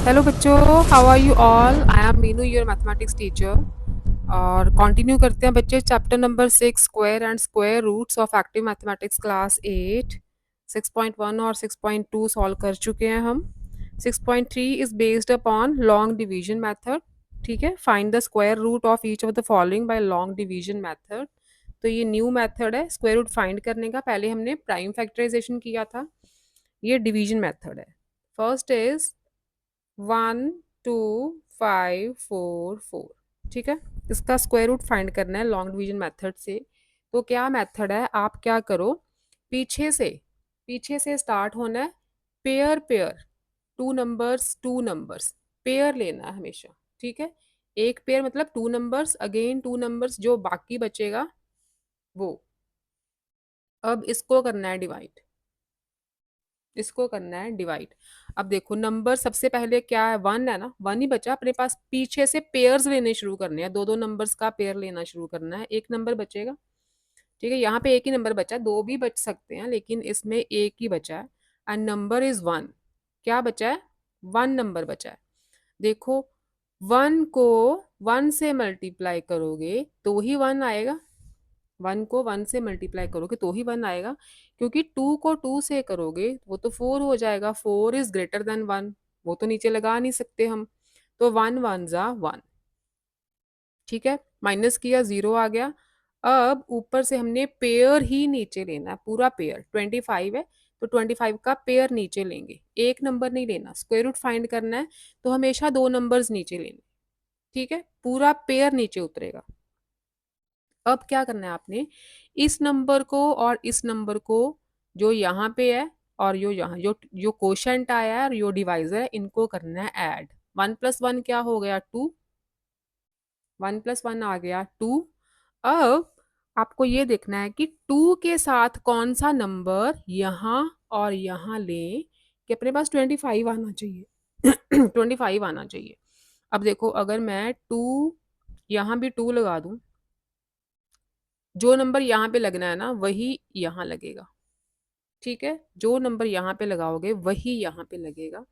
Hello बच्चों, how are you all? I am Meenu, your mathematics teacher. और continue करते हैं बच्चे chapter number 6, square and square roots of active mathematics class 8। 6.1 और 6.2 solve कर चुके हैं हम। 6.3 is based upon long division method. ठीक है, find the square root of each of the following by long division method. तो ये न्यू मेथड है स्क्वायर रूट फाइंड करने का। पहले हमने प्राइम फैक्टराइजेशन किया था, ये डिवीजन मेथड है। First is 1 2 5 4 4। ठीक है, इसका स्क्वायर रूट फाइंड करना है लॉन्ग डिवीजन मेथड से। तो क्या मेथड है, आप क्या करो, पीछे से पीछे से स्टार्ट होना है। Pair pair, two numbers pair लेना है हमेशा। ठीक है, एक पेयर मतलब two numbers again two numbers, जो बाकी बचेगा वो। अब इसको करना है डिवाइड, इसको करना है डिवाइड। अब देखो नंबर सबसे पहले क्या है, वन है ना, वन ही बचा अपने पास। पीछे से पेयर्स लेने शुरू करने हैं, दो दो नंबर्स का पेयर लेना शुरू करना है। एक नंबर बचेगा। ठीक है, यहाँ पे एक ही नंबर बचा, दो भी बच सकते हैं लेकिन इसमें एक ही बचा है। And number is one. क्या बचा है? वन नंबर बचा है। देखो, वन को वन से मल्टीप्लाई करोगे तो ही वन आएगा। वन को वन से मल्टीप्लाई करोगे तो ही वन आएगा, क्योंकि टू को टू से करोगे वो तो फोर हो जाएगा। Four is greater than one, वो तो नीचे लगा नहीं सकते हम। तो वन वन जा वन। ठीक है, माइनस किया, जीरो आ गया। अब ऊपर से हमने पेयर ही नीचे लेना है, पूरा पेयर 25 है तो 25 का पेयर नीचे लेंगे, एक नंबर नहीं लेना। स्क्वायर रूट फाइंड करना है तो हमेशा दो नंबर्स नीचे लेने। ठीक है, पूरा पेयर नीचे उतरेगा। अब क्या करना है आपने, इस नंबर को और इस नंबर को, जो यहाँ पे है और जो यहाँ जो जो कोशेंट आया है और जो डिवाइजर है, इनको करना है ऐड। वन प्लस वन क्या हो गया? टू। वन प्लस वन आ गया टू। अब आपको ये देखना है कि टू के साथ कौन सा नंबर यहाँ और यहाँ लें कि अपने पास 25 आना चाहिए। 25 आना चाहिए। अब देखो, अगर मैं टू यहाँ भी टू लगा दूं, जो नंबर यहाँ पे लगना है ना वही यहाँ लगेगा। ठीक है, जो नंबर यहाँ पे लगाओगे वही यहाँ पे लगेगा।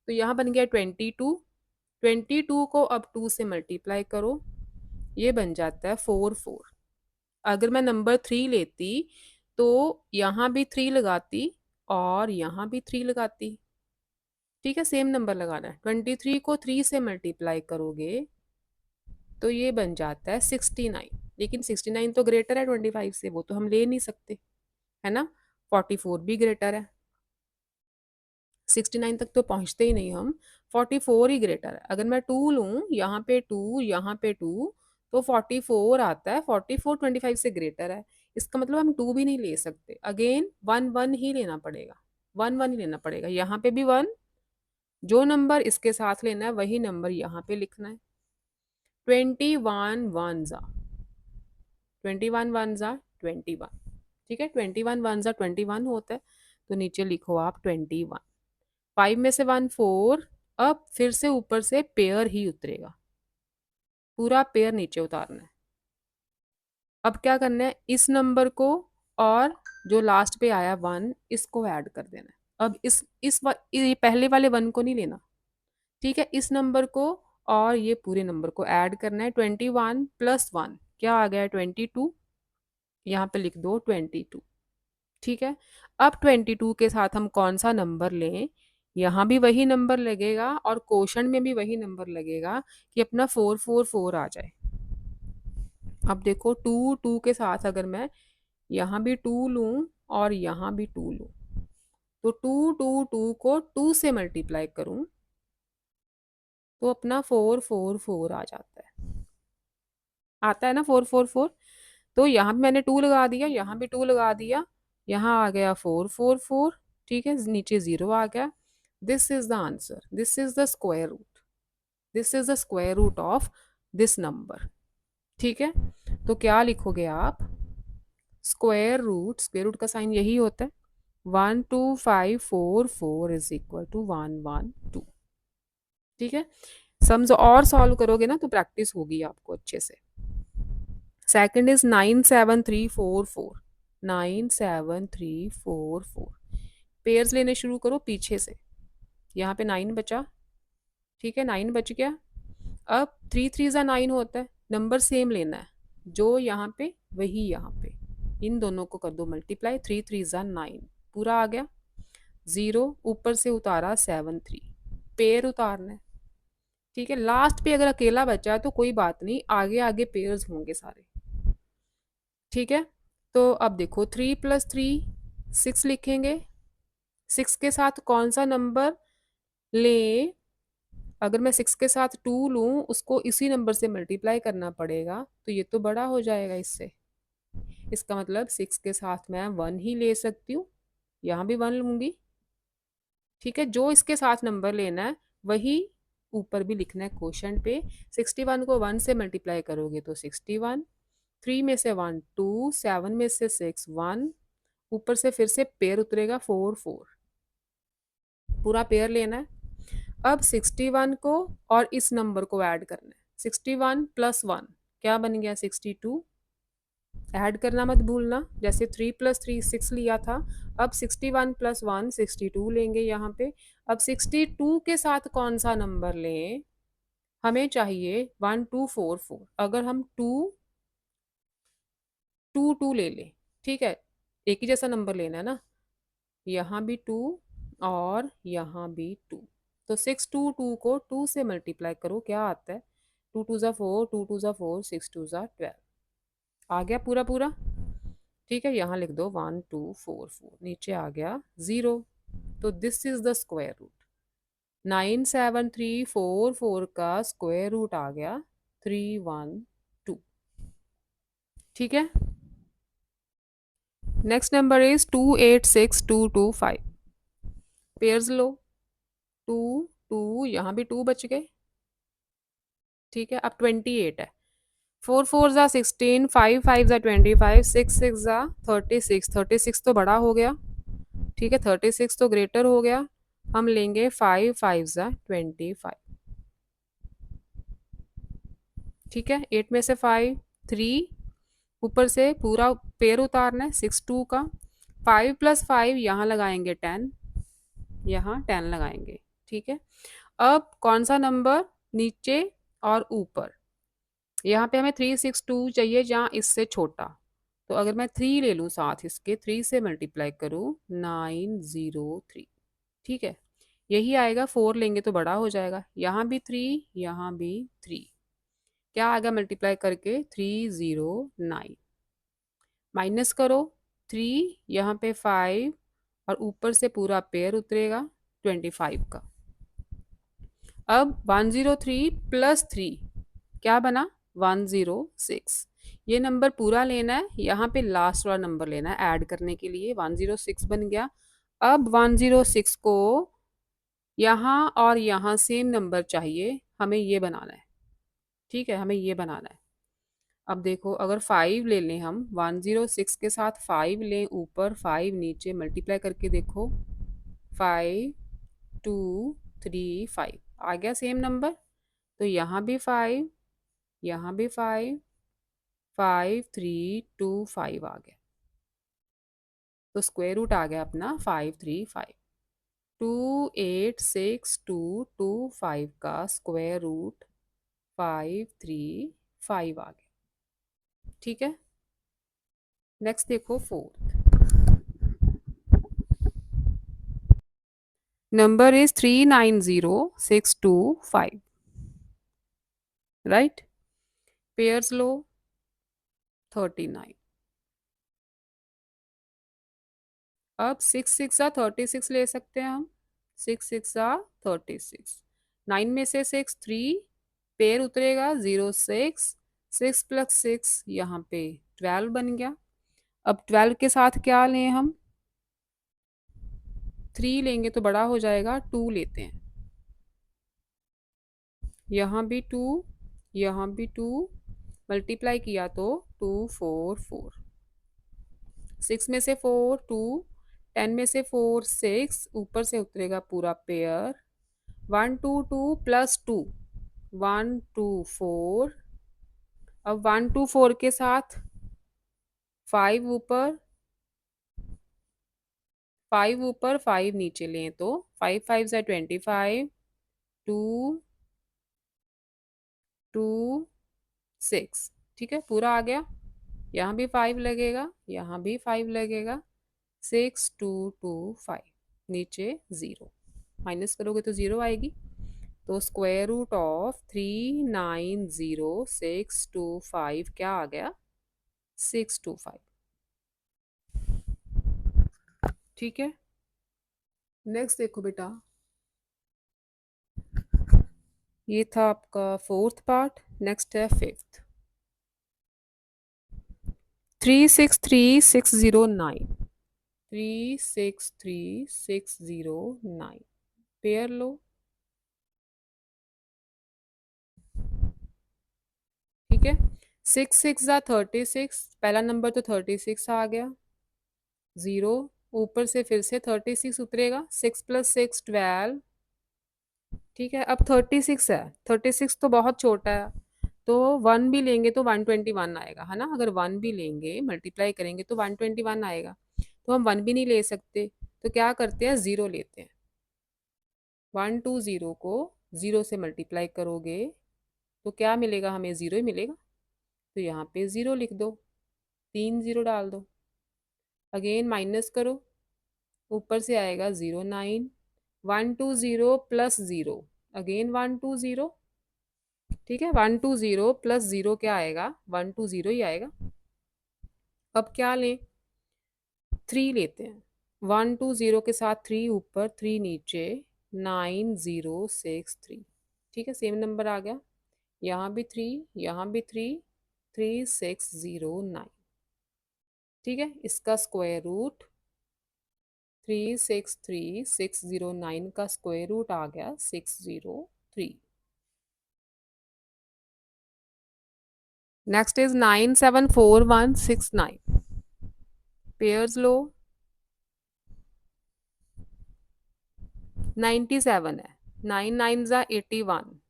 तो यहाँ बन गया 22। 22 को अब टू से मल्टीप्लाई करो, ये बन जाता है 4 4। अगर मैं नंबर थ्री लेती तो यहाँ भी थ्री लगाती और यहाँ भी थ्री लगाती। ठीक है, सेम नंबर लगाना है। 23 को थ्री से मल्टीप्लाई करोगे तो ये बन जाता है 69। लेकिन 69 तो ग्रेटर है 25 से, वो तो हम ले नहीं सकते, है ना। 44 भी ग्रेटर है, 69 तक तो पहुंचते ही नहीं हम। 44 ही ग्रेटर है। अगर मैं टू लूँ, यहाँ पे टू यहाँ पे टू, तो 44 आता है। 44 25 से ग्रेटर है, इसका मतलब हम टू भी नहीं ले सकते। अगेन वन वन ही लेना पड़ेगा, वन वन ही लेना पड़ेगा। यहाँ पे भी वन, जो नंबर इसके साथ लेना है वही नंबर यहाँ पे लिखना है। 21 वन जा 21 वन जा 21। ठीक है, 21 वन जा 21 होता है, तो नीचे लिखो आप 21। फाइव में से वन फोर। अब फिर से ऊपर से पेयर ही उतरेगा, पूरा पेयर नीचे उतारना है। अब क्या करना है, इस नंबर को और जो लास्ट पे आया वन, इसको ऐड कर देना है। अब ये पहले वाले वन को नहीं लेना। ठीक है, इस नंबर को और ये पूरे नंबर को ऐड करना है। 21 प्लस वन क्या आ गया? 22। यहाँ पे लिख दो 22। ठीक है, अब 22 के साथ हम कौन सा नंबर लें? यहाँ भी वही नंबर लगेगा और क्वोशंट में भी वही नंबर लगेगा कि अपना 4 4 4 आ जाए। अब देखो, टू टू के साथ अगर मैं यहाँ भी टू लूँ और यहाँ भी टू लूँ, तो टू टू टू को टू से मल्टीप्लाई करूँ तो अपना 4 4 4 आ जाता है। आता है ना 4 4 4। तो यहाँ भी मैंने टू लगा दिया, यहाँ भी टू लगा दिया, यहाँ आ गया 4 4 4। ठीक है, नीचे जीरो आ गया। This is the answer, this is the square root, this is the square root of this number. ठीक है, तो क्या लिखोगे आप? स्क्वायर रूट का साइन यही होता है, 1 2 5 4 4 इज इक्वल टू 1 1 2। ठीक है, सम्स और सॉल्व करोगे ना तो प्रैक्टिस होगी आपको अच्छे से। Second is 9 7 3 4 4। 9 7 3 4 4। पेयर्स लेने शुरू करो पीछे से। यहाँ पे 9 बचा, ठीक है, 9 बच गया। अब 3 3 ज़ा 9 होता है, नंबर सेम लेना है, जो यहाँ पे वही यहाँ पे, इन दोनों को कर दो मल्टीप्लाई, 3 3 ज़ा 9 पूरा आ गया। 0 ऊपर से उतारा 7 3, पेयर उतारना है। ठीक है, लास्ट पे अगर अकेला बचा तो कोई बात नहीं, आगे आगे पेयर्स होंगे सारे। ठीक है, तो अब देखो 3 प्लस 3 6 लिखेंगे। 6 के साथ कौन सा नंबर लें? अगर मैं 6 के साथ 2 लूँ, उसको इसी नंबर से मल्टीप्लाई करना पड़ेगा, तो ये तो बड़ा हो जाएगा इससे। इसका मतलब 6 के साथ मैं 1 ही ले सकती हूँ, यहाँ भी 1 लूँगी। ठीक है, जो इसके साथ नंबर लेना है वही ऊपर भी लिखना है क्वेश्चन पे। 61 को 1 से मल्टीप्लाई करोगे तो 61, 3 में से 1 2, 7 में से 6 1, ऊपर से फिर से पेयर उतरेगा 4 4, पूरा पेयर लेना है। अब 61 को और इस नंबर को ऐड करना है। 61 प्लस 1 क्या बन गया? 62। ऐड करना मत भूलना, जैसे 3 प्लस 3 6 लिया था, अब 61 प्लस 1 62 लेंगे यहाँ पे। अब 62 के साथ कौन सा नंबर लें? हमें चाहिए 1244। अगर हम 2 2 2 ले लें, ठीक है, एक ही जैसा नंबर लेना है ना, यहाँ भी 2 और यहाँ भी 2, तो 622 को 2 से मल्टीप्लाई करो, क्या आता है? 2 2 ज़ा 4, 2 2 ज़ा 4, 6 2 ज़ा 12, आ गया पूरा पूरा। ठीक है, यहाँ लिख दो 1244, नीचे आ गया 0, तो this is the square root. 97344 का स्क्वायर रूट आ गया 312। ठीक है, नेक्स्ट नंबर इज 286225। पेयर्स लो, 2 2, यहाँ भी 2 बच गए। ठीक है, अब 28 है। 4 4 ज़ा 16, 5 5 ज़ा 25, 6 6 ज़ा 36, 36 तो बड़ा हो गया। ठीक है, 36 तो ग्रेटर हो गया। हम लेंगे 5 5 ज़ा 25। ठीक है, 8 में से 5 3, ऊपर से पूरा पेयर उतारना है 6 2 का। 5 प्लस 5 यहाँ लगाएंगे 10, यहाँ 10 लगाएंगे। ठीक है, अब कौन सा नंबर नीचे और ऊपर? यहाँ पे हमें 362 चाहिए, जहाँ इससे छोटा, तो अगर मैं 3 ले लूँ साथ इसके, 3 से मल्टीप्लाई करूँ 903। ठीक है, यही आएगा। 4 लेंगे तो बड़ा हो जाएगा, यहाँ भी 3, यहाँ भी 3, क्या आएगा मल्टीप्लाई करके? 309। माइनस करो 3, यहाँ पे 5 और ऊपर से पूरा पेयर उतरेगा 25 का। अब 103 प्लस 3 क्या बना? 106। ये नंबर पूरा लेना है, यहाँ पे लास्ट वाला नंबर लेना है ऐड करने के लिए। 106 बन गया। अब 106 को यहाँ और यहाँ सेम नंबर चाहिए, हमें ये बनाना है। ठीक है, हमें ये बनाना है। अब देखो, अगर 5 ले लें हम, 106 के साथ 5 लें ऊपर, 5 नीचे, मल्टीप्लाई करके देखो, 5 2 3 5 आ गया सेम नंबर। तो यहाँ भी 5, यहाँ भी 5, 5 3 2 5 आ गया। तो स्क्वायर रूट आ गया अपना 535। 286225 का स्क्वायर रूट 535 आ गया। ठीक है, नेक्स्ट देखो fourth number is 390625। Right, pairs लो 39। अब 6 6 ज़ा 36 ले सकते हैं हम। 6 6 ज़ा 36, 9 में से 6 3, पेयर उतरेगा 0 6, 6 प्लस 6 यहाँ पे 12 बन गया। अब 12 के साथ क्या लें हम? 3 लेंगे तो बड़ा हो जाएगा, 2 लेते हैं, यहाँ भी 2, यहाँ भी 2, मल्टीप्लाई किया तो 2 4 4, 6 में से 4 2, 10 में से 4 6, ऊपर से उतरेगा पूरा पेयर। 1 2 2 प्लस 2 1 2 4। अब 1 2 4 के साथ 5 ऊपर, 5 ऊपर 5 नीचे लें तो 5 5 ज़ा 25, 2 टू सिक्स, ठीक है पूरा आ गया। यहाँ भी 5 लगेगा, यहाँ भी 5 लगेगा। 6 2 2 5, नीचे 0, माइनस करोगे तो 0 आएगी। तो स्क्वायर रूट ऑफ 390625 क्या आ गया? 625। ठीक है, नेक्स्ट देखो बेटा, ये था आपका फोर्थ पार्ट। नेक्स्ट है फिफ्थ। 363609, 363609 पेयर लो। ठीक है, 6 6 36, पहला नंबर तो 36 आ गया, 0, ऊपर से फिर से 36 उतरेगा, 6 + 6 12। ठीक है, अब 36 है, 36 तो बहुत छोटा है, तो 1 भी लेंगे तो 121 आएगा, है ना। अगर 1 भी लेंगे, मल्टीप्लाई करेंगे तो 121 आएगा। तो हम 1 भी नहीं ले सकते, तो क्या करते हैं, 0 लेते हैं। 120 को 0 से मल्टीप्लाई करोगे तो क्या मिलेगा हमें, 0 ही मिलेगा। तो यहाँ पे 0 लिख दो, 3 0 डाल दो। अगेन माइनस करो, ऊपर से आएगा 0 9, 120 + 0, अगेन 120। ठीक है, 120 + 0 क्या आएगा, 120 ही आएगा। अब क्या लें, 3 लेते हैं। 120 के साथ 3 ऊपर 3 नीचे, 9063। ठीक है, सेम नंबर आ गया। यहाँ भी 3, यहाँ भी 3, 3609। ठीक है, इसका स्क्वायर रूट 363609 का स्क्वायर रूट आ गया 603। नेक्स्ट इज 974169, पेयर्स लो। 97 है, 9 9 ज़ा 81,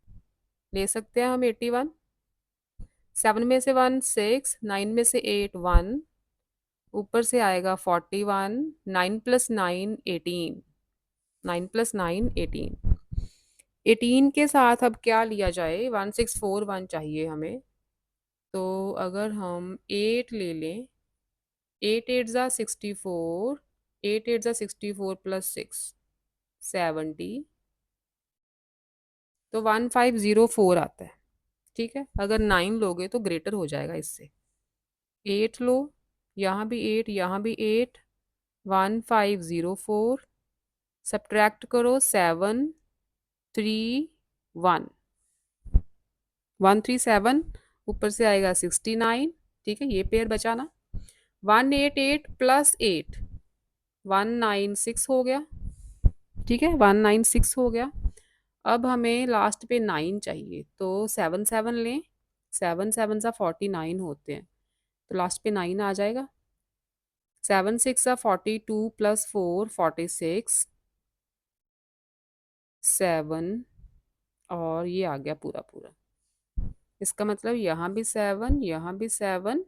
ले सकते हैं हम 81। 7 में से 1 6, 9 में से 8 1, ऊपर से आएगा 41, 9 + 9 18, 9 + 9 18। 18 के साथ अब क्या लिया जाए, 1641 चाहिए हमें। तो अगर हम 8 ले लें, 8 8 ज़ा 64, 8 8 ज़ा 64 + 6 70, तो 1504 आता है। ठीक है, अगर 9 लोगे तो ग्रेटर हो जाएगा इससे। 8 लो, यहाँ भी 8, यहाँ भी 8, 1504, सब्ट्रैक्ट करो 7 3 1, 137, ऊपर से आएगा 69। ठीक है, ये पेयर बचाना। 188 + 8, 196 हो गया। ठीक है, 196 हो गया। अब हमें लास्ट पे 9 चाहिए, तो 7 7 लें, 7 7 सा 49 होते हैं, तो लास्ट पे 9 आ जाएगा। 7 6 सा 42 + 4 46, 7, और ये आ गया पूरा पूरा। इसका मतलब यहाँ भी 7, यहाँ भी 7,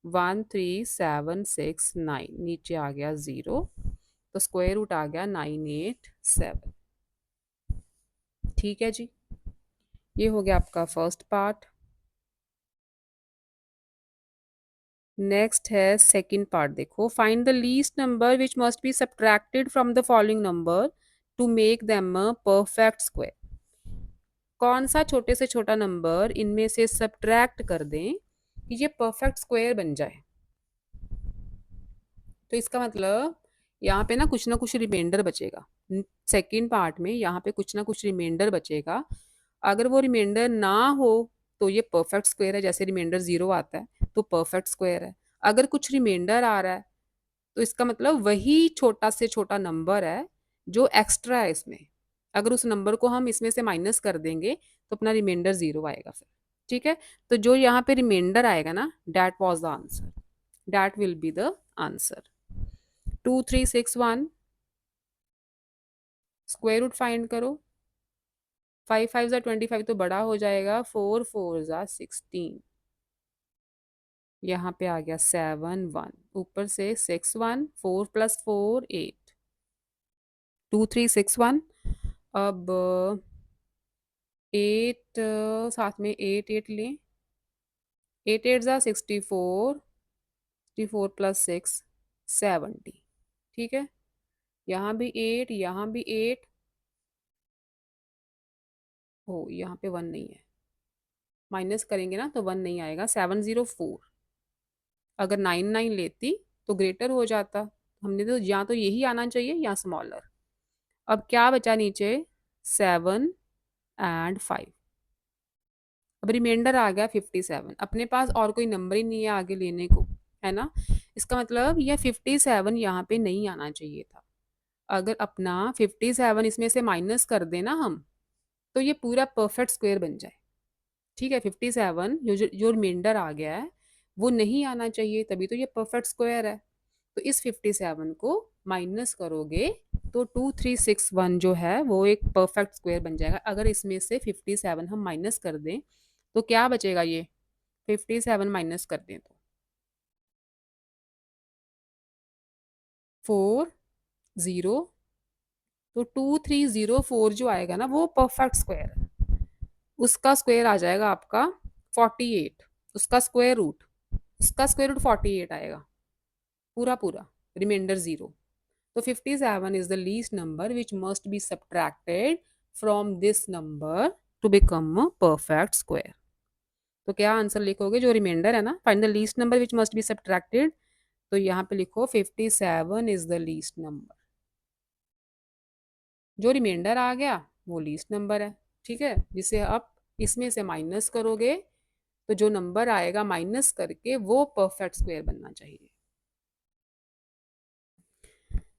13769, नीचे आ गया 0, तो स्क्वायर रूट आ गया 987। ठीक है जी, ये हो गया आपका फर्स्ट पार्ट। नेक्स्ट है सेकंड पार्ट। देखो, find the least number which must be subtracted from the following number two make them a perfect square. कौन सा छोटे से छोटा नंबर इनमें से सब्ट्रैक्ट कर दें कि ये परफेक्ट स्क्वायर बन जाए। तो इसका मतलब यहाँ पे ना कुछ रिमाइंडर बचेगा। सेकंड पार्ट में यहाँ पे कुछ ना कुछ रिमाइंडर बचेगा। अगर वो रिमाइंडर ना हो तो ये परफेक्ट स्क्वायर है, जैसे रिमाइंडर 0 आता है तो परफेक्ट स्क्वायर है। अगर कुछ रिमाइंडर आ रहा है तो इसका मतलब वही छोटा से छोटा नंबर है जो एक्स्ट्रा है इसमें। अगर उस नंबर को हम इसमें से माइनस कर देंगे तो अपना रिमाइंडर 0 आएगा फिर। ठीक है, तो जो यहाँ पे रिमाइंडर आएगा ना, that was the answer, that will be the answer. 2361, square root find करो। 5 5 ज़ा 25 तो बड़ा हो जाएगा, 4 4 ज़ा 16, यहाँ पे आ गया 7 1, ऊपर से 6 1, 4 + 4 8, 2361। अब 8 साथ में 8 8 लें, 8 8 ज़ा 64, 64 प्लस 6 70। ठीक है, यहाँ भी 8, यहाँ भी 8। हो, यहाँ पे 1 नहीं है, माइनस करेंगे ना तो 1 नहीं आएगा। 704। अगर 99 लेती तो ग्रेटर हो जाता। हमने तो या तो यही आना चाहिए या स्मॉलर। अब क्या बचा नीचे? 7 एंड 5। अब रिमाइंडर आ गया 57। अपने पास और कोई नंबर ही नहीं है आगे लेने को, है ना। इसका मतलब यह 57 यहाँ पे नहीं आना चाहिए था। अगर अपना 57 इसमें से माइनस कर देना हम, तो ये पूरा परफेक्ट स्क्वायर बन जाए। ठीक है, 57 जो रिमाइंडर आ गया है वो नहीं आना चाहिए, तभी तो ये परफेक्ट स्क्वायर है। तो इस 57 को माइनस करोगे तो 2361 जो है वो एक परफेक्ट स्क्वायर बन जाएगा। अगर इसमें से 57 हम माइनस कर दें तो क्या बचेगा? ये 57 माइनस कर दें तो 40। तो 2304 जो आएगा ना वो परफेक्ट स्क्वायर है। उसका स्क्वायर आ जाएगा आपका 48। उसका स्क्वायर रूट, उसका स्क्वायर रूट 48 आएगा, पूरा पूरा, रिमाइंडर जीरो। तो 57 is the least number which must be subtracted from this number to become a perfect square. तो क्या आंसर लिखोगे? जो रिमाइंडर है ना, find the least number which must be subtracted, तो यहाँ पे लिखो 57 इज द लीस्ट नंबर। जो रिमाइंडर आ गया वो लीस्ट नंबर है। ठीक है, जिसे आप इसमें से माइनस करोगे तो जो नंबर आएगा माइनस करके वो परफेक्ट स्क्वायर बनना चाहिए।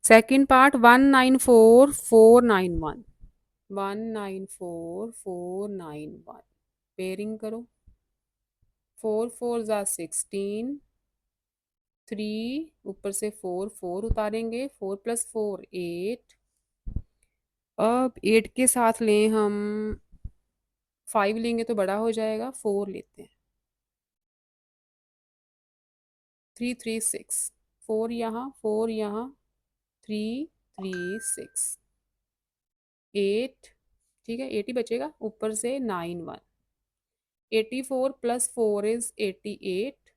Second part 194491। 194491 पेयरिंग करो। 4 4 ज़ा 16, 3 ऊपर से 4 4 उतारेंगे, 4 प्लस 4 8। अब 8 के साथ लें हम 5 लेंगे तो बड़ा हो जाएगा, 4 लेते हैं। 3 3 6, 4 यहाँ 4 यहाँ, 3 3 6 8। ठीक है, 8 ही बचेगा, ऊपर से 9 1। 84 प्लस 4 इज 88।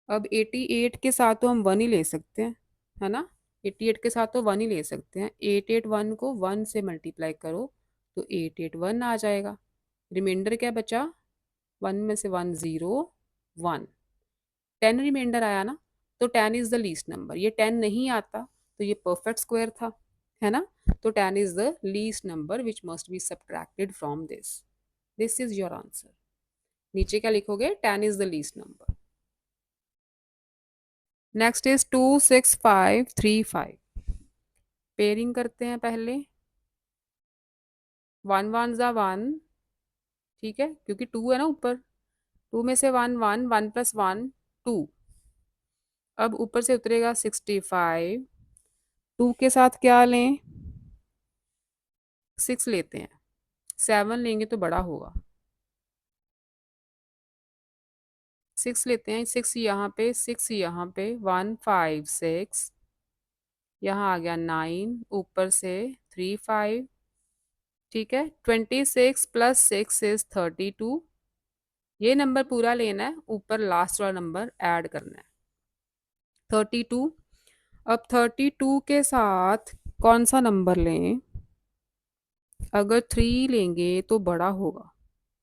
अब 88 के साथ तो हम 1 ही ले सकते हैं, है ना। 88 के साथ तो 1 ही ले सकते हैं। 881 को 1 से मल्टीप्लाई करो तो 881 आ जाएगा। रिमाइंडर क्या बचा? 1 में से 1 0 1। 10 रिमाइंडर आया ना, तो 10 इज द लीस्ट नंबर। ये 10 नहीं आता तो ये परफेक्ट स्क्वायर था, है ना। तो 10 is the least number which must be subtracted from this. This is your answer. नीचे क्या लिखोगे? 10 is the least number. Next is 26535। Pairing करते हैं पहले। 1 1 ज़ा 1। ठीक है, क्योंकि 2 है ना ऊपर, 2 में से 1 1, 1 प्लस 1 2। अब ऊपर से उतरेगा 65। 2 के साथ क्या लें? 6 लेते हैं। 7 लेंगे तो बड़ा होगा, 6 लेते हैं। 6 यहाँ पे, 6 यहाँ पे, 1 5 6। यहाँ आ गया 9, ऊपर से 3 5। ठीक है, 26 प्लस 6 इज 32। ये नंबर पूरा लेना है, ऊपर लास्ट वाला नंबर ऐड करना है 32। अब 32 के साथ कौन सा नंबर लें? अगर 3 लेंगे तो बड़ा होगा,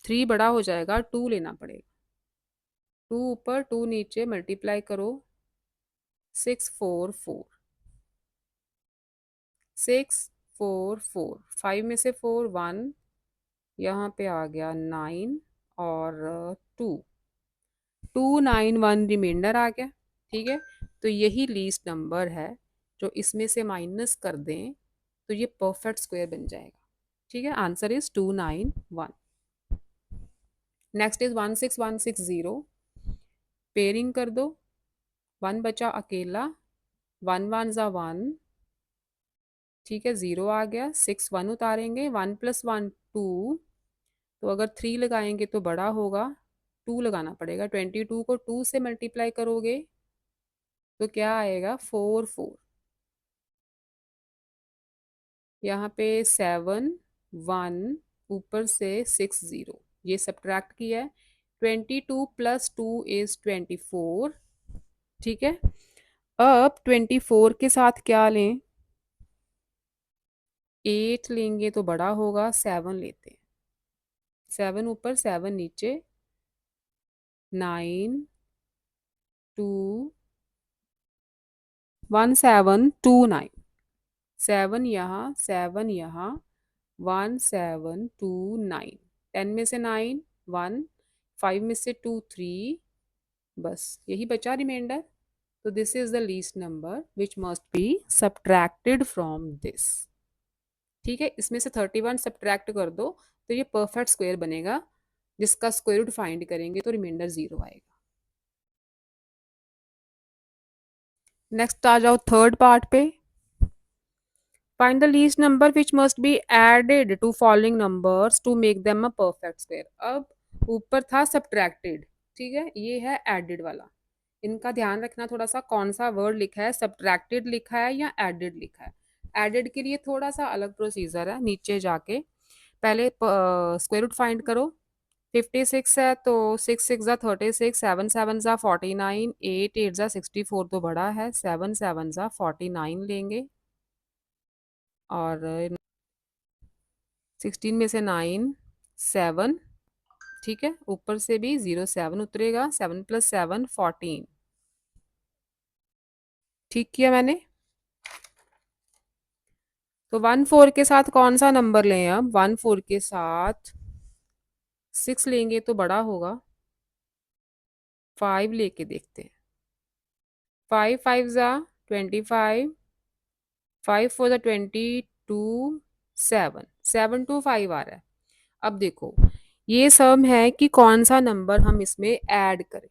3 बड़ा हो जाएगा, 2 लेना पड़ेगा। 2 ऊपर 2 नीचे, मल्टीप्लाई करो 6 4 4। 6 4 4, 5 में से 4 1, यहाँ पे आ गया 9 और 2, 291 रिमाइंडर आ गया। ठीक है, तो यही लीस्ट नंबर है जो इसमें से माइनस कर दें तो ये परफेक्ट स्क्वायर बन जाएगा। ठीक है, answer is 291। Next is 16160। Pairing कर दो। 1 बचा अकेला, 1 1 ज़ा 1। ठीक है, 0 आ गया, 6 1 उतारेंगे, 1 प्लस 1 2। तो अगर 3 लगाएंगे तो बड़ा होगा, 2 लगाना पड़ेगा। 22 को 2 से मल्टीप्लाई करोगे तो क्या आएगा? 4 4। यहाँ पे 7 1 ऊपर से 60, ये सब्ट्रैक्ट किया है। 22 प्लस 2 इज 24। ठीक है, अब 24 के साथ क्या लें? 8 लेंगे तो बड़ा होगा, 7 लेते हैं। 7 ऊपर 7 नीचे, 9 2 1 7 2 9, 7 यहाँ 7 यहाँ, 1 7 2 9, 10 में से 9 1, 5 में से 2 3, बस यही बचा रिमाइंडर। तो this is the least number which must be subtracted from this. ठीक है, इसमें से 31 सब्ट्रैक्ट कर दो तो ये परफेक्ट स्क्वायर बनेगा, जिसका स्क्वायर रूट फाइंड करेंगे तो रिमाइंडर 0 आएगा। नेक्स्ट आ जाओ थर्ड पार्ट पे। Find the least number which must be added to following numbers to make them a perfect square. अब ऊपर था सब्ट्रैक्टेड, ठीक है, ये है एडेड वाला। इनका ध्यान रखना थोड़ा सा, कौन सा वर्ड लिखा है, सब्ट्रैक्टेड लिखा है या एडेड लिखा है। एडेड के लिए थोड़ा सा अलग प्रोसीजर है, नीचे जाके पहले स्क्वायर रूट फाइंड करो। 56 है तो 6 6 36, 7 7 49, 8 8 64 तो बड़ा है, 7 7 49 लेंगे। और 16 में से 9 7, ठीक है, ऊपर से भी 0 7 उतरेगा, 7 प्लस 7 14। ठीक किया मैंने। तो 1 4 के साथ कौन सा नंबर लें? अब 1 4 के साथ 6 लेंगे तो बड़ा होगा, 5 लेके देखते हैं। 5 5 25, 5 4 22, 7 7 2 5 आ रहा है। अब देखो, ये सम है कि कौन सा नंबर हम इसमें ऐड करें,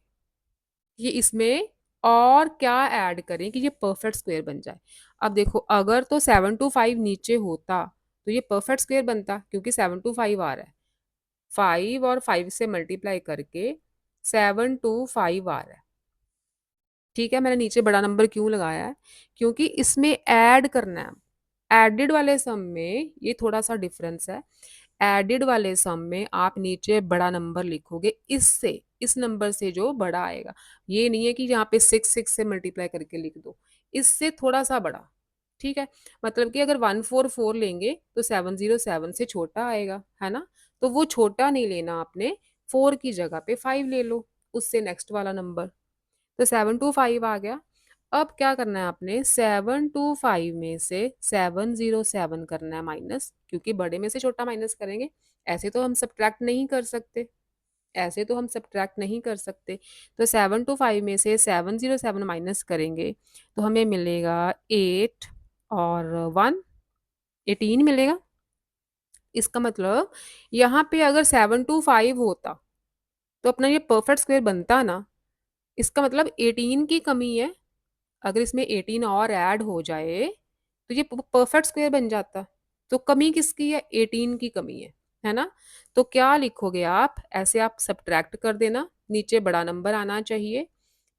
ये इसमें और क्या ऐड करें कि ये परफेक्ट स्क्वायर बन जाए। अब देखो, अगर तो 7 2 5 नीचे होता तो ये परफेक्ट स्क्वायर बनता, क्योंकि 7 2 5 आ रहा है। 5 और 5 से मल्टीप्लाई करके 7 2 5 आ रहा है। ठीक है, मैंने नीचे बड़ा नंबर क्यों लगाया है? क्योंकि इसमें ऐड करना है। एडेड वाले सम में ये थोड़ा सा डिफरेंस है। एडेड वाले सम में आप नीचे बड़ा नंबर लिखोगे, इससे इस नंबर से जो बड़ा आएगा। ये नहीं है कि यहाँ पे 6 6 से मल्टीप्लाई करके लिख दो, इससे थोड़ा सा बड़ा। ठीक है, मतलब कि अगर 1 4 4 लेंगे तो 7 0 7 से छोटा आएगा, है ना? तो वो छोटा नहीं लेना आपने, 4 की जगह पे 5 ले लो, उससे नेक्स्ट वाला नंबर। तो 7 2 5 आ गया। अब क्या करना है आपने? 7 2 5 में से 7 0 7 करना है माइनस, क्योंकि बड़े में से छोटा माइनस करेंगे। ऐसे तो हम सब्ट्रैक्ट नहीं कर सकते, ऐसे तो हम सब्ट्रैक्ट नहीं कर सकते। तो 7 2 5 में से 7 0 7 माइनस करेंगे तो हमें मिलेगा 8 और 1, 18 मिलेगा। इसका मतलब यहाँ पे अगर 7 2 5 होता तो अपना ये परफेक्ट स्क्वायर बनता ना। इसका मतलब 18 की कमी है। अगर इसमें 18 और ऐड हो जाए तो ये परफेक्ट स्क्वायर बन जाता। तो कमी किसकी है? 18 की कमी है ना? तो क्या लिखोगे आप? ऐसे आप सब्ट्रैक्ट कर देना, नीचे बड़ा नंबर आना चाहिए।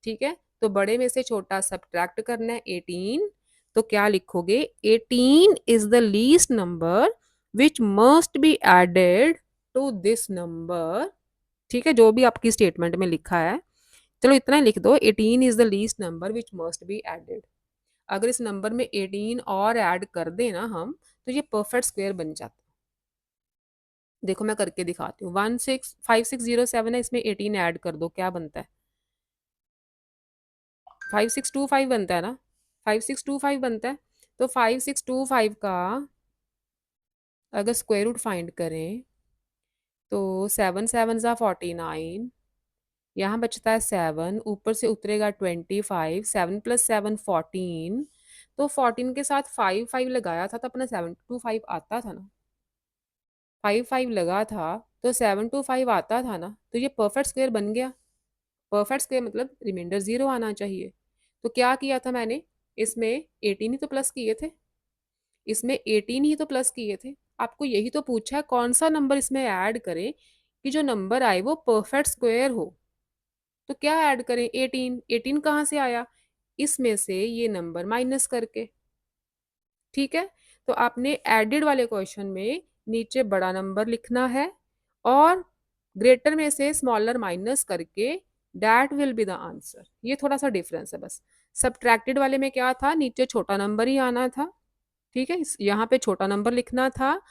ठीक है, तो बड़े में से छोटा सब्ट्रैक्ट करना है 18। तो क्या लिखोगे? 18 is the least number which must be added to this number. ठीक है, जो भी आपकी स्टेटमेंट में लिखा है, चलो इतना ही लिख दो, 18 is the least number which must be added. अगर इस नंबर में 18 और ऐड कर देना हम, तो ये परफेक्ट स्क्वायर बन जाता। देखो मैं करके दिखाती हूँ। 1 6 5 6 0 7 है, इसमें 18 ऐड कर दो, क्या बनता है? 5625 बनता है ना? 5625 बनता है। तो 5625 का अगर स्क्वायर रूट फाइंड करें तो 7 7 49, यहाँ बचता है 7, ऊपर से उतरेगा 25, 7 प्लस 7 14। तो 14 के साथ 5 5 लगाया था तो अपना 7 2 5 आता था ना। 5 5 लगा था तो 7 2 5 आता था ना, तो ये परफेक्ट स्क्वायर बन गया। परफेक्ट स्क्वायर मतलब रिमाइंडर 0 आना चाहिए। तो क्या किया था मैंने? इसमें 18 ही तो प्लस किए थे, इसमें 18 ही तो प्लस किए थे। आपको यही तो पूछा है कौन सा नंबर इसमें ऐड करें कि जो नंबर आए वो परफेक्ट स्क्वायर हो। तो क्या ऐड करें? 18। 18 कहाँ से आया? इसमें से ये नंबर माइनस करके। ठीक है, तो आपने एडेड वाले क्वेश्चन में नीचे बड़ा नंबर लिखना है और ग्रेटर में से स्मॉलर माइनस करके that will be the answer. ये थोड़ा सा डिफरेंस है बस। सब्ट्रैक्टेड वाले में क्या था, नीचे छोटा नंबर ही आना था, ठीक है, यहाँ पे छोटा नंबर लिखना था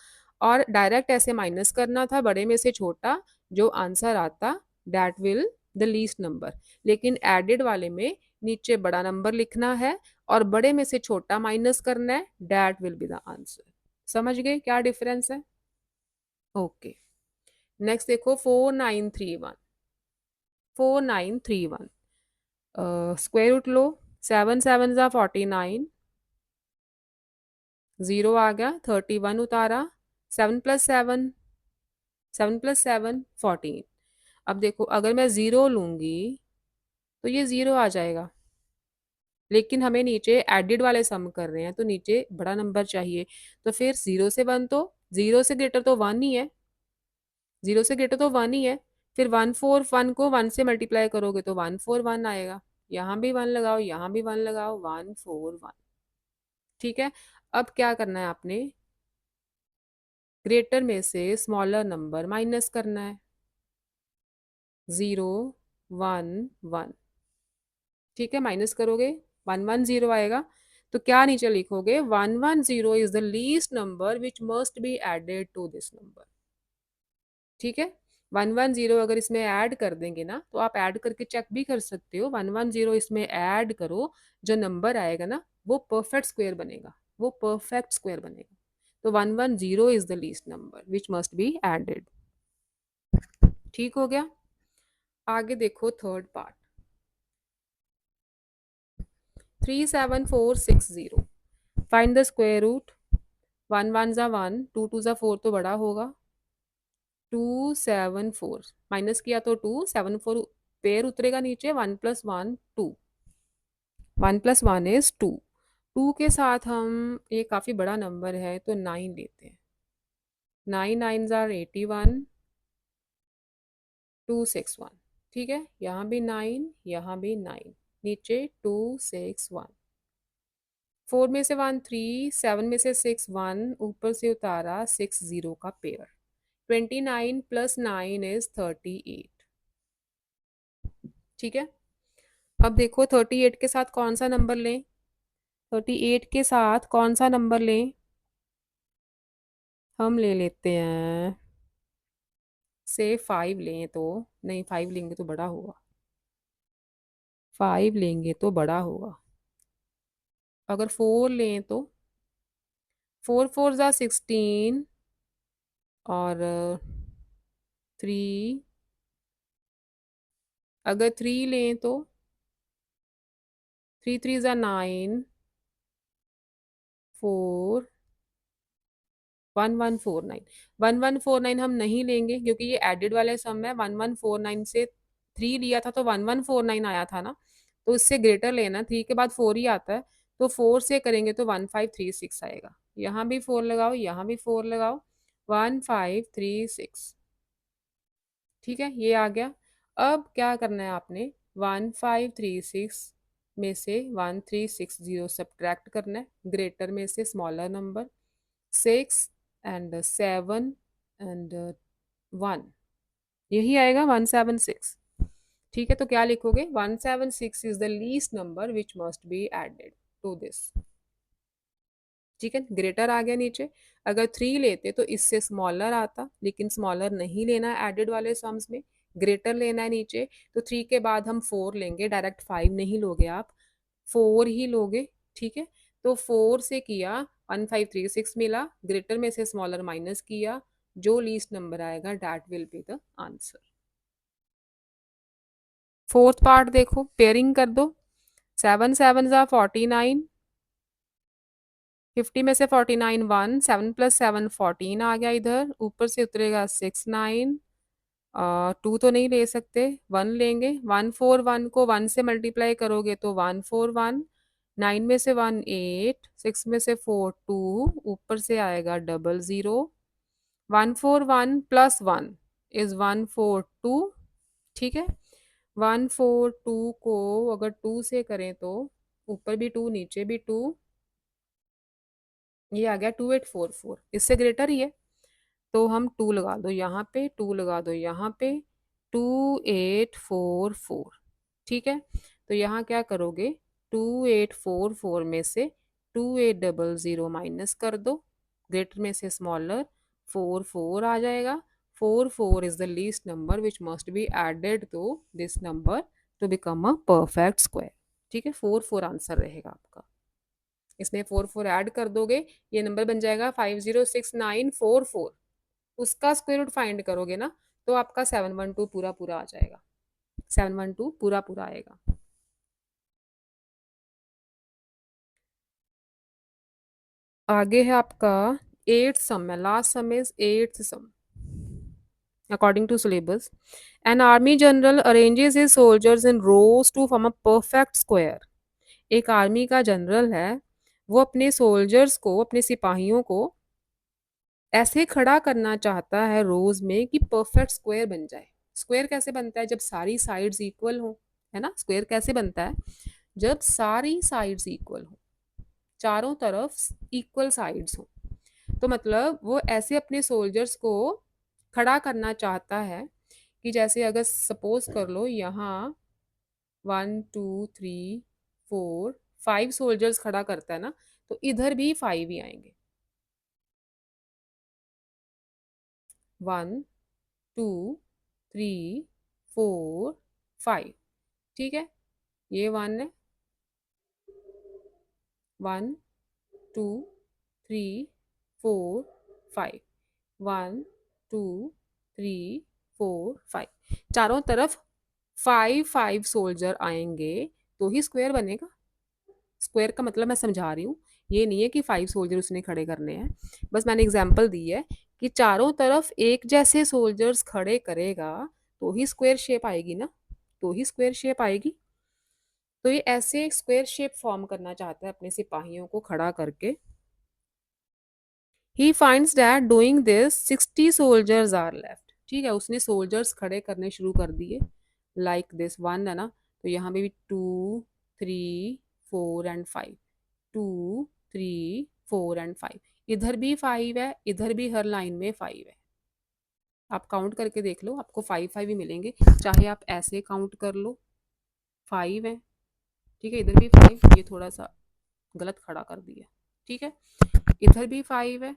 और डायरेक्ट ऐसे माइनस करना था बड़े में से छोटा, जो आंसर आता that will the least number. लेकिन एडेड वाले में नीचे बड़ा नंबर लिखना है और बड़े में से छोटा माइनस करना है, that will be the answer. समझ गए क्या डिफरेंस है? ओके। नेक्स्ट देखो 4931। 4931 स्क्वायर रूट लो। 7 7 जा 49, 0 आ गया, 31 उतारा, 7 + 7, 7 + 7 14। अब देखो अगर मैं 0 लूंगी तो ये 0 आ जाएगा, लेकिन हमें नीचे एडिड वाले सम कर रहे हैं तो नीचे बड़ा नंबर चाहिए। तो फिर 0 से 1, तो 0 से ग्रेटर तो 1 ही है, 0 से ग्रेटर तो 1 ही है। फिर 141 को 1 से मल्टीप्लाई करोगे तो 141 आएगा। यहाँ भी 1 लगाओ, यहाँ भी 1 लगाओ, 141। ठीक है। अब क्या करना है आपने, ग्रेटर में से स्मॉलर नंबर माइनस करना है। 0 1 1, ठीक है, माइनस करोगे 110 आएगा। तो क्या नीचे लिखोगे, 110 is the least number which must be added to this number. ठीक है। 110 अगर इसमें ऐड कर देंगे ना, तो आप ऐड करके चेक भी कर सकते हो। 110 इसमें ऐड करो, जो नंबर आएगा ना वो परफेक्ट स्क्वायर बनेगा, वो परफेक्ट स्क्वायर बनेगा। तो 110 is the least number which must be added. ठीक हो गया। आगे देखो third part. 37460, find the square root. 1 1 जा 1, 2 2 जा 4 तो बड़ा होगा। 274 माइनस किया तो 2 7 4 पेयर उतरेगा नीचे, 1 + 1 2, 1 + 1 इज 2। 2 के साथ हम, ये काफी बड़ा नंबर है तो 9 लेते हैं। 9 9 जा 81, 261। ठीक है, यहाँ भी 9, यहाँ भी 9, नीचे 261। 4 में से 1 3, 7 में से 6 1, ऊपर से उतारा 6 0 का पेयर। 29 + 9 इज 38। ठीक है। अब देखो 38 के साथ कौन सा नंबर लें, 38 के साथ कौन सा नंबर लें, हम ले लेते हैं से 5 लें तो, नहीं 5 लेंगे तो बड़ा होगा, 5 लेंगे तो बड़ा होगा। अगर 4 लें तो 4 4 जा 16 और 3, अगर 3 लें तो 3 3 जा 9, 4 1149। 1149 हम नहीं लेंगे क्योंकि ये एडेड वाले सम है। 1149 से 3 लिया था तो 1149 आया था ना, तो इससे ग्रेटर लेना, 3 के बाद 4 ही आता है, तो 4 से करेंगे तो 1536 आएगा। यहाँ भी 4 लगाओ, यहाँ भी 4 लगाओ, 1536। ठीक है, ये आ गया। अब क्या करना है आपने, 1536 में से 1360 सब्ट्रैक्ट करना है, ग्रेटर में से स्मॉलर नंबर, 6 एंड 7 एंड 1, यही आएगा 176। ठीक है, तो क्या लिखोगे, 176 is the least number which must be added to this. ठीक है, ग्रेटर आ गया नीचे। अगर 3 लेते तो इससे स्मॉलर आता, लेकिन स्मॉलर नहीं लेना है एडेड वाले सम्स में, ग्रेटर लेना है नीचे। तो 3 के बाद हम 4 लेंगे, डायरेक्ट 5 नहीं लोगे आप, 4 ही लोगे। ठीक है, तो 4 से किया 1536 मिला, ग्रेटर में से स्मॉलर माइनस किया, जो लीस्ट नंबर आएगा that will be the answer. Fourth part देखो, पेयरिंग कर दो। 7 7 जा 49, 50 में से 49 1, 7 + 7 14 आ गया इधर, ऊपर से उतरेगा 6 9, 2 तो नहीं ले सकते, 1 लेंगे। 141 को 1 से मल्टीप्लाई करोगे तो 141, 9 में से 1 8, 6 में से 4 2, ऊपर से आएगा 00। 141 + 1 इज 142। ठीक है, 142 को अगर 2 से करें तो ऊपर भी 2 नीचे भी 2, ये आ गया 2844, इससे ग्रेटर ही है। तो हम 2 लगा दो यहाँ पे, 2 लगा दो यहाँ पे, 2844, ठीक है। तो यहाँ क्या करोगे, 2844 में से 2800 माइनस कर दो, ग्रेटर में से स्मॉलर, 44 आ जाएगा। 44 is the least number which must be added to this number to become a perfect square, ठीक है। 44 आंसर रहेगा आपका। इसमें 44 ऐड कर दोगे, ये नंबर बन जाएगा 506944। उसका स्क्वायर रूट फाइंड करोगे ना, तो आपका 712 पूरा पूरा आ जाएगा, 712 पूरा पूरा आएगा। आगे है आपका 8th सम है, last sum is 8th sum. According to syllabus, an army general arranges his soldiers in rows to form a perfect square. एक आर्मी का जनरल है, वो अपने सोल्जर्स को, अपने सिपाहियों को ऐसे खड़ा करना चाहता है रोज में कि परफेक्ट स्क्वायर बन जाए। स्क्वायर कैसे बनता है, जब सारी साइड्स इक्वल हो, है ना। स्क्वायर कैसे बनता है, जब सारी साइड्स इक्वल हो, चारों तरफ इक्वल साइड्स हो। तो मतलब वो ऐसे अपने सोल्जर्स को खड़ा करना चाहता है कि जैसे अगर सपोज कर लो यहाँ 1 2 3 4 5 सोल्जर्स खड़ा करता है ना, तो इधर भी 5 ही आएंगे। 1 2 3 4 5, ठीक है। ये 1 है, 1 2 3 4 5, 1 2 3 4 5, चारों तरफ 5 5 सोल्जर आएंगे तो ही स्क्वायर बनेगा। स्क्वायर का मतलब मैं समझा रही हूँ, ये नहीं है कि 5 सोल्जर उसने खड़े करने हैं, बस मैंने एग्जाम्पल दी है कि चारों तरफ एक जैसे सोल्जर्स खड़े करेगा तो ही स्क्वायर शेप आएगी ना, तो ही स्क्वायर शेप आएगी। तो ये ऐसे स्क्वायर शेप फॉर्म करना चाहता है अपने सिपाहियों को खड़ा करके। He finds that doing this 60 soldiers are left, ठीक है। उसने सोल्जर्स खड़े करने शुरू कर दिए, लाइक दिस 1 है ना, तो यहाँ पे भी 2 3 4 एंड 5, 2 3 4 एंड 5, इधर भी 5 है, इधर भी हर लाइन में 5 है। आप काउंट करके देख लो, आपको 5 5 ही मिलेंगे, चाहे आप ऐसे काउंट कर लो, 5 है, ठीक है। इधर भी 5, ये थोड़ा सा गलत खड़ा कर दिया, ठीक है। इधर भी 5 है,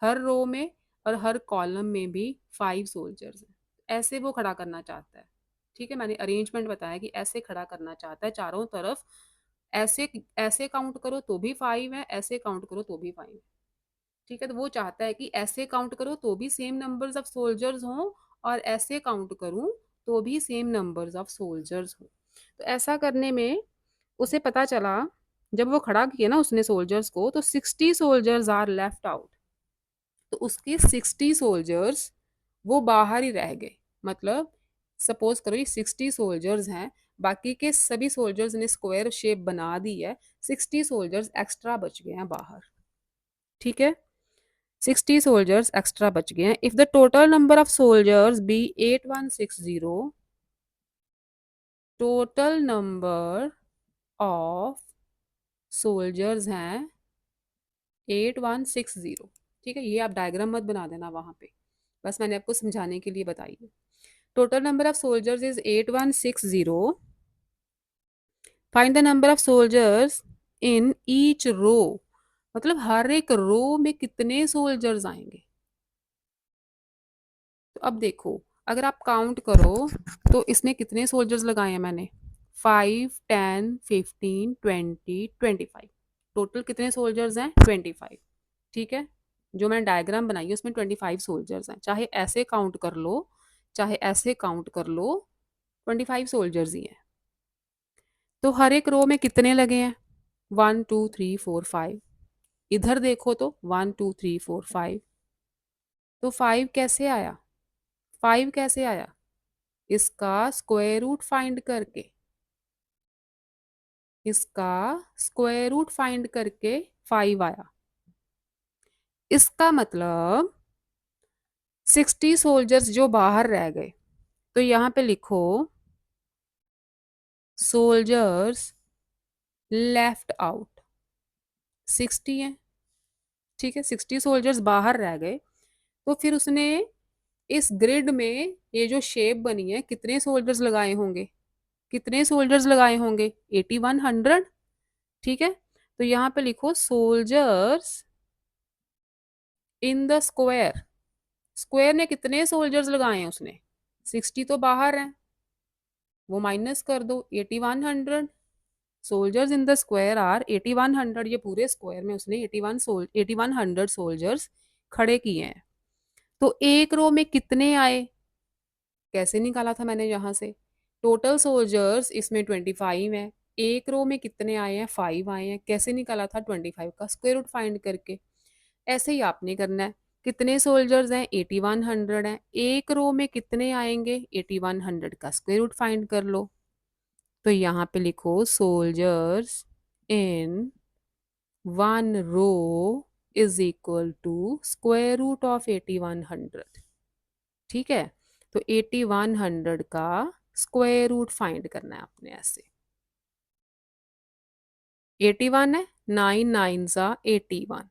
हर रो में और हर कॉलम में भी 5 सोल्जर्स हैं। ऐसे वो खड़ा करना चाहता है, ठीक है। मैंने अरेंजमेंट बताया कि ऐसे खड़ा करना चाहता है चारों तरफ, ऐसे ऐसे काउंट करो तो भी 5 है, ऐसे काउंट करो तो भी 5 है, ठीक है। तो वो चाहता है कि ऐसे काउंट करो तो भी सेम नंबर्स ऑफ सोल्जर्स हों, और ऐसे काउंट करूं तो भी सेम नंबर्स ऑफ सोल्जर्स हों। तो ऐसा करने में उसे पता चला, जब वो खड़ा किया ना उसने सोल्जर्स को, तो 60 सोल्जर्स आर लेफ्ट आउट। तो उसके 60 सोल्जर्स वो बाहर ही रह गए। मतलब सपोज करो ये 60 सोल्जर्स हैं, बाकी के सभी सोल्जर्स ने स्क्वायर शेप बना दी है, 60 सोल्जर्स एक्स्ट्रा बच गए हैं बाहर, ठीक है। 60 सोल्जर्स एक्स्ट्रा बच गए हैं। If the total number of soldiers be 8160, total number of soldiers हैं 8160, ठीक है। ये आप डायग्राम मत बना देना वहां पे, बस मैंने आपको समझाने के लिए बताई है। Total number of soldiers is 8160। Find the number of soldiers in each row, मतलब हर एक रो में कितने सोल्जर्स आएंगे। तो अब देखो, अगर आप काउंट करो तो इसमें कितने सोल्जर्स लगाए हैं मैंने, 5 10 15 20 25, टोटल कितने सोल्जर्स हैं, 25, ठीक है। जो मैंने डायग्राम बनाई है उसमें 25 सोल्जर्स हैं, चाहे ऐसे काउंट कर लो चाहे ऐसे काउंट कर लो, 25 सोल्जर्स ही हैं। तो हर एक रो में कितने लगे हैं, 1 2 3 4 5। इधर देखो तो 1 2 3 4 5, तो 5 कैसे आया, 5 कैसे आया, इसका स्क्वायर रूट फाइंड करके, इसका स्क्वायर रूट फाइंड करके 5 आया। इसका मतलब 60 सोल्जर्स जो बाहर रह गए, तो यहाँ पे लिखो सोल्जर्स लेफ्ट आउट 60 है, ठीक है। 60 सोल्जर्स बाहर रह गए, तो फिर उसने इस ग्रिड में ये जो शेप बनी है कितने सोल्जर्स लगाए होंगे, कितने सोल्जर्स लगाए होंगे, 8100। ठीक है, तो यहाँ पे लिखो soldiers in the square. Square ने कितने सोल्जर्स लगाए हैं उसने, 60 तो बाहर है, वो माइनस कर दो, 8100। Soldiers in the square are 8100, ये पूरे स्क्वायर में उसने 8100 सोल्जर्स खड़े किए हैं। तो एक रो में कितने आए, कैसे निकाला था मैंने यहाँ से, टोटल सोल्जर्स इसमें 25 है, एक रो में कितने आए हैं, 5 आए हैं, कैसे निकाला था, 25 का स्क्वायर रूट फाइंड करके। ऐसे ही आपने करना है, कितने सोल्जर्स हैं, 8100 हैं, एक रो में कितने आएंगे, 8100 का स्क्वायर रूट फाइंड कर लो। तो यहाँ पे लिखो soldiers in one row is equal to square root of 8100। ठीक है, तो 8100 का स्क्वायर रूट फाइंड करना है आपने ऐसे। 81 है, 9 9 सा 81,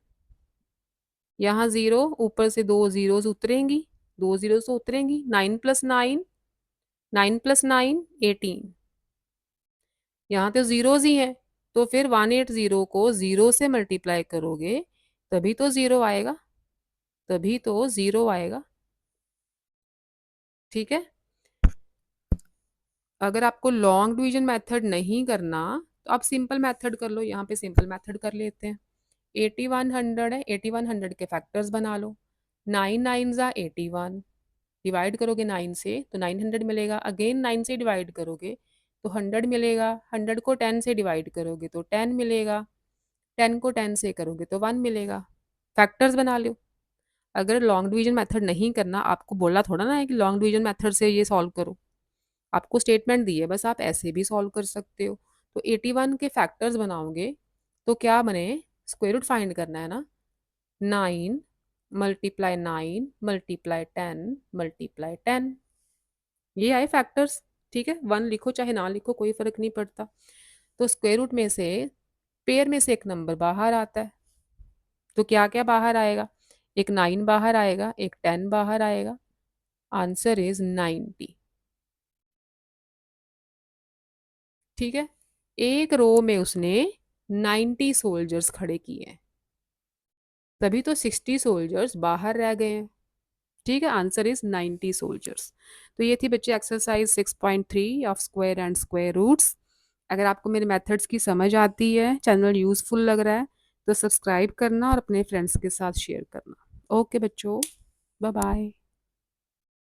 यहाँ जीरो, ऊपर से दो जीरोस उतरेंगी, दो जीरोस तो उतरेंगी, 9 प्लस 9, 9 प्लस 9 18, यहाँ तो जीरोस ही हैं, तो फिर 180 को जीरो से मल्टीप्लाई करोगे तभी तो जीरो आएगा, तभी तो जीरो आएगा। ठीक है, अगर आपको लॉन्ग डिवीजन मेथड नहीं करना तो आप सिंपल मेथड कर लो, यहाँ पे सिंपल मेथड कर लेते हैं। 8100 है, 8100 के फैक्टर्स बना लो, 9 9 ज़ा 81, डिवाइड करोगे 9 से तो 900 मिलेगा, अगेन 9 से डिवाइड करोगे तो 100 मिलेगा, 100 को 10 से डिवाइड करोगे तो 10 मिलेगा, 10 को 10 से करोगे तो 1 मिलेगा। फैक्टर्स बना लो। अगर लॉन्ग डिवीजन मेथड नहीं करना, आपको बोला थोड़ा ना है कि लॉन्ग डिवीजन मेथड से ये सॉल्व करो, आपको स्टेटमेंट दी है, बस आप ऐसे भी सॉल्व कर सकते हो। तो 81 के फैक्टर्स बनाओगे तो क्या बने, स्क्वायर रूट फाइंड करना है ना, 9 मल्टीप्लाई 9 मल्टीप्लाई 10 मल्टीप्लाई 10, ये आए फैक्टर्स। ठीक है, 1 लिखो चाहे ना लिखो कोई फर्क नहीं पड़ता। तो स्क्वायर रूट में से पेयर में से एक नंबर बाहर आता है, तो क्या क्या बाहर आएगा, एक 9 बाहर आएगा, एक 10 बाहर आएगा, आंसर इज 90। ठीक है, एक रो में उसने 90 सोल्जर्स खड़े किए हैं, तभी तो 60 सोल्जर्स बाहर रह गए हैं। ठीक है, आंसर इज 90 सोल्जर्स। तो ये थी बच्चे exercise 6.3 of square and square roots. अगर आपको मेरे मेथड्स की समझ आती है, चैनल यूजफुल लग रहा है, तो सब्सक्राइब करना और अपने फ्रेंड्स के साथ शेयर करना। ओके बच्चों, बाय बाय।